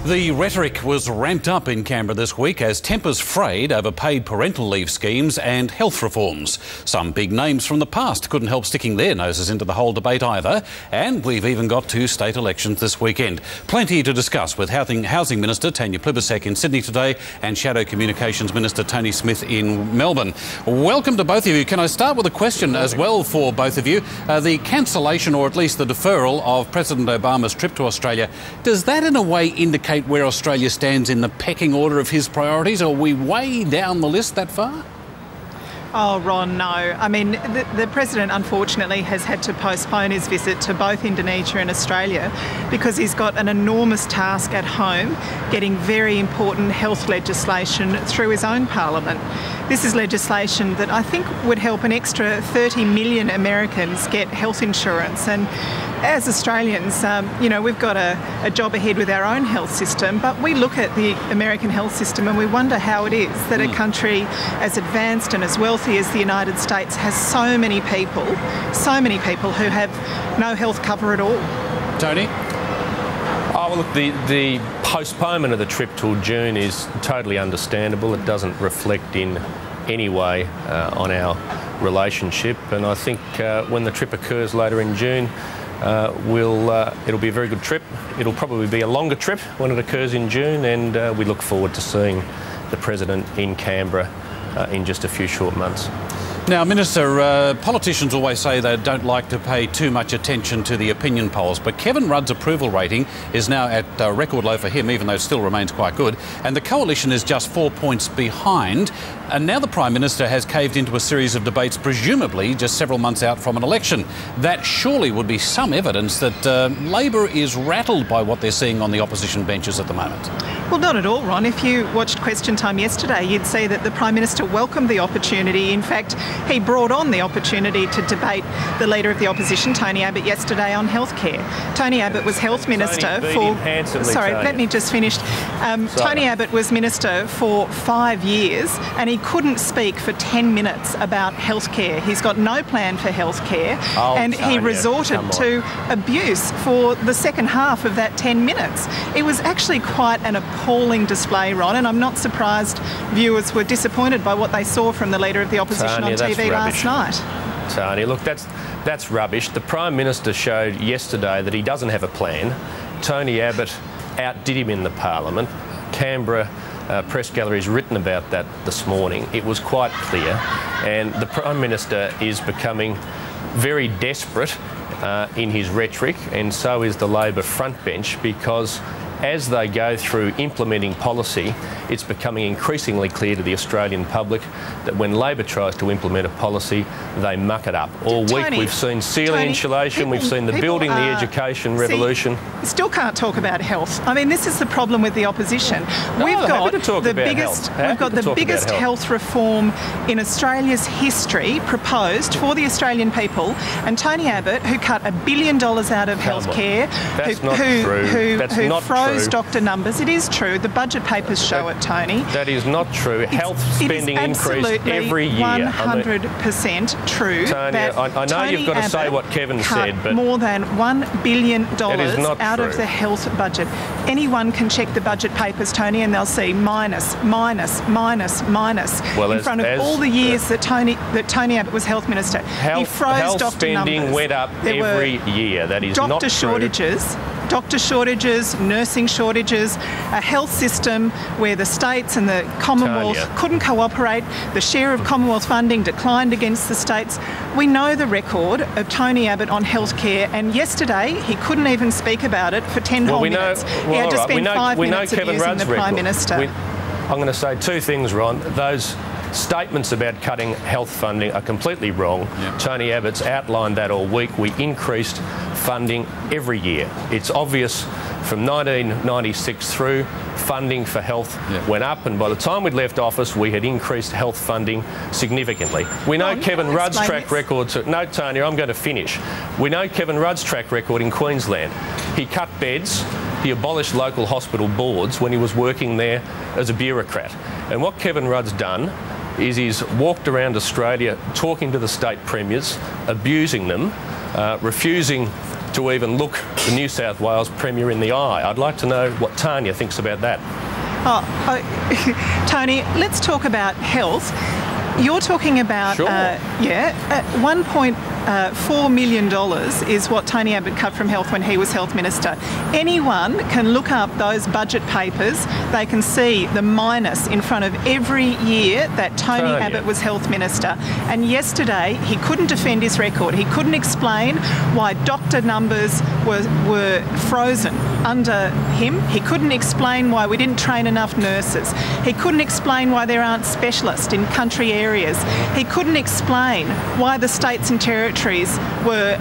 The rhetoric was ramped up in Canberra this week as tempers frayed over paid parental leave schemes and health reforms. Some big names from the past couldn't help sticking their noses into the whole debate either, and we've even got 2 state elections this weekend. Plenty to discuss with Housing Minister Tanya Plibersek in Sydney today and Shadow Communications Minister Tony Smith in Melbourne. Welcome to both of you. Can I start with a question as well for both of you? The cancellation, or at least the deferral, of President Obama's trip to Australia, does that in a way indicate where Australia stands in the pecking order of his priorities? Are we way down the list that far? Oh, Ron, no. I mean, the President, unfortunately, has had to postpone his visit to both Indonesia and Australia because he's got an enormous task at home, getting very important health legislation through his own parliament. This is legislation that I think would help an extra 30 million Americans get health insurance. And as Australians, we've got a job ahead with our own health system, but we look at the American health system and we wonder how it is that a country as advanced and as wealthy as the United States has so many people who have no health cover at all. Tony? Oh, well, look, the postponement of the trip till June is totally understandable. It doesn't reflect in any way on our relationship, and I think when the trip occurs later in June, it'll be a very good trip. It'll probably be a longer trip when it occurs in June, and we look forward to seeing the President in Canberra in just a few short months. Now, Minister, politicians always say they don't like to pay too much attention to the opinion polls, but Kevin Rudd's approval rating is now at a record low for him, even though it still remains quite good, and the Coalition is just 4 points behind. And now the Prime Minister has caved into a series of debates, presumably just several months out from an election. That surely would be some evidence that Labor is rattled by what they're seeing on the opposition benches at the moment. Well, not at all, Ron. If you watched Question Time yesterday, you'd see that the Prime Minister welcomed the opportunity. In fact, he brought on the opportunity to debate the Leader of the Opposition, Tony Abbott, yesterday on healthcare. Tony Abbott was Health Minister for... Sorry, let me just finish. Tony Abbott was Minister for 5 years and he couldn't speak for 10 minutes about healthcare. He's got no plan for healthcare, and he resorted to abuse for the second half of that 10 minutes. It was actually quite an appalling display, Ron, and I'm not surprised viewers were disappointed by what they saw from the Leader of the Opposition on TV last night. Tanya, look, that's rubbish. The Prime Minister showed yesterday that he doesn't have a plan. Tony Abbott outdid him in the Parliament. Canberra press gallery has written about that this morning. It was quite clear, and the Prime Minister is becoming very desperate in his rhetoric, and so is the Labor frontbench, because as they go through implementing policy, it's becoming increasingly clear to the Australian public that when Labor tries to implement a policy, they muck it up. All week we've seen ceiling insulation, we've seen the building the education revolution. You still can't talk about health. I mean, this is the problem with the opposition. We've got the biggest health reform in Australia's history proposed for the Australian people, and Tony Abbott, who cut $1 billion out of healthcare, who froze doctor numbers. It is true. The budget papers show it, Tony. That is not true. Health spending increased every year. 100% true. Tanya, I know you've got to say what Kevin said, but more than $1 billion out of the health budget. Anyone can check the budget papers, Tony, and they'll see minus, minus, minus, minus. Well, in front of all the years that Tony Abbott was health minister. He froze doctor spending numbers. Went up every year. That is not true. Doctor shortages, nursing shortages, a health system where the states and the Commonwealth couldn't cooperate. The share of Commonwealth funding declined against the states. We know the record of Tony Abbott on healthcare, and yesterday he couldn't even speak about it for 10 whole minutes. He had to spend 5 minutes abusing the Prime Minister. I'm going to say 2 things, Ron. Those statements about cutting health funding are completely wrong. Tony Abbott's outlined that all week. We increased funding every year. It's obvious from 1996 through, funding for health went up, and by the time we'd left office, we had increased health funding significantly. We know Kevin Rudd's track record... No, Tanya, I'm going to finish. We know Kevin Rudd's track record in Queensland. He cut beds. He abolished local hospital boards when he was working there as a bureaucrat. And what Kevin Rudd's done is he's walked around Australia talking to the state premiers, abusing them, refusing to even look the New South Wales Premier in the eye. I'd like to know what Tanya thinks about that. Tony, let's talk about health. You're talking about, sure. $1.4 million is what Tony Abbott cut from health when he was health minister. Anyone can look up those budget papers. They can see the minus in front of every year that Tony Abbott was health minister. And yesterday, he couldn't defend his record. He couldn't explain why doctor numbers were frozen under him. He couldn't explain why we didn't train enough nurses. He couldn't explain why there aren't specialists in country areas. He couldn't explain why the states and territories were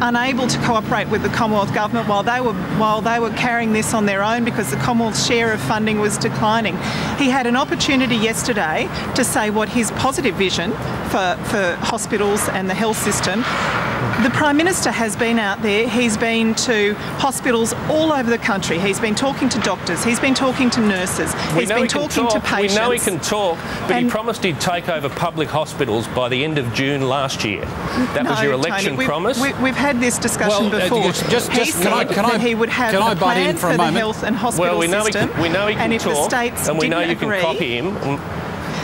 unable to cooperate with the Commonwealth Government while they were carrying this on their own because the Commonwealth's share of funding was declining. He had an opportunity yesterday to say what his positive vision for hospitals and the health system. The Prime Minister has been out there. He's been to hospitals all over the country. He's been talking to doctors. He's been talking to nurses. He's been talking to patients. We know he can talk, but he promised he'd take over public hospitals by the end of June last year. That was your election promise. We've had this discussion before. He said that he would have a plan for the health and hospital system. We know he can talk, and we know you can copy him.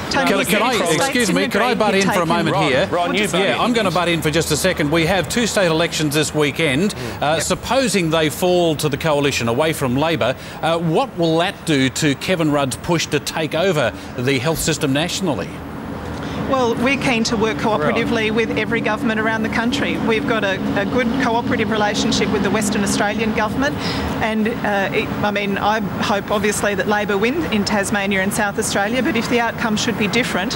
Can I butt in for a moment here? I'm going to butt in for just a second. We have two state elections this weekend. Supposing they fall to the coalition away from Labor, what will that do to Kevin Rudd's push to take over the health system nationally? Well, we're keen to work cooperatively with every government around the country. We've got a good cooperative relationship with the Western Australian government, and I hope obviously that Labor wins in Tasmania and South Australia, but if the outcome should be different,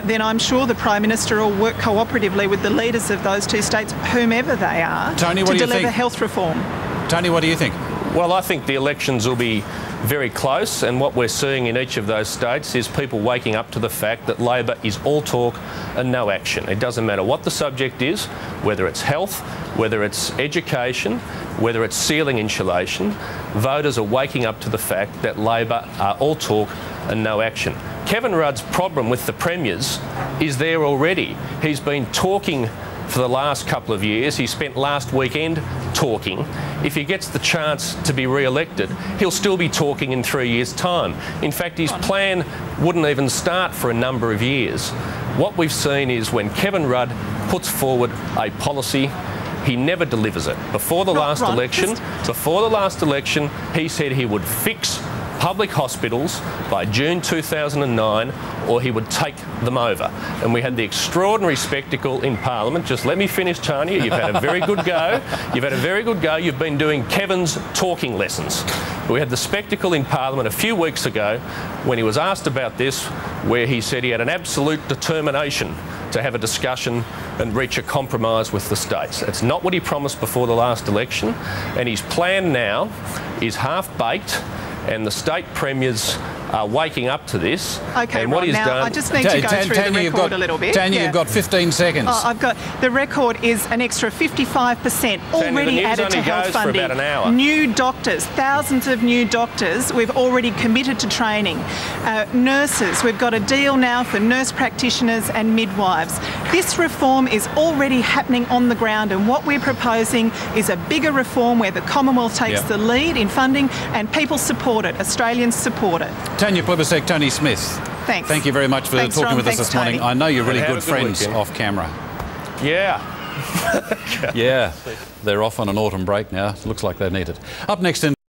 then I'm sure the Prime Minister will work cooperatively with the leaders of those two states, whomever they are, Tony, to deliver health reform. Tony, what do you think? Well, I think the elections will be very close, and what we're seeing in each of those states is people waking up to the fact that Labor is all talk and no action. It doesn't matter what the subject is, whether it's health, whether it's education, whether it's ceiling insulation. Voters are waking up to the fact that Labor are all talk and no action. Kevin Rudd's problem with the premiers is there already. He's been talking for the last couple of years. He spent last weekend talking. If he gets the chance to be re-elected, he'll still be talking in 3 years' time. In fact, his plan wouldn't even start for a number of years. What we've seen is when Kevin Rudd puts forward a policy, he never delivers it. Before the last election, he said he would fix public hospitals by June 2009, or he would take them over. And we had the extraordinary spectacle in Parliament. Just let me finish, Tanya. You've had a very good go. You've been doing Kevin's talking lessons. We had the spectacle in Parliament a few weeks ago when he was asked about this, where he said he had an absolute determination to have a discussion and reach a compromise with the states. It's not what he promised before the last election, and his plan now is half-baked, and the state premiers are waking up to this. Okay, and what he's done. I just need to go through the record a little bit. Tanya, you've got 15 seconds. The record is an extra 55% already added to health funding. For about an hour. New doctors, thousands of new doctors we've already committed to training. Nurses, we've got a deal now for nurse practitioners and midwives. This reform is already happening on the ground, and what we're proposing is a bigger reform where the Commonwealth takes the lead in funding and people support it, Australians support it. Tanya Plibersek, Tony Smith. Thanks. Thank you very much for talking with us this morning. I know you're really good friends off camera. Yeah. Yeah. They're off on an autumn break now. Looks like they need it. Up next in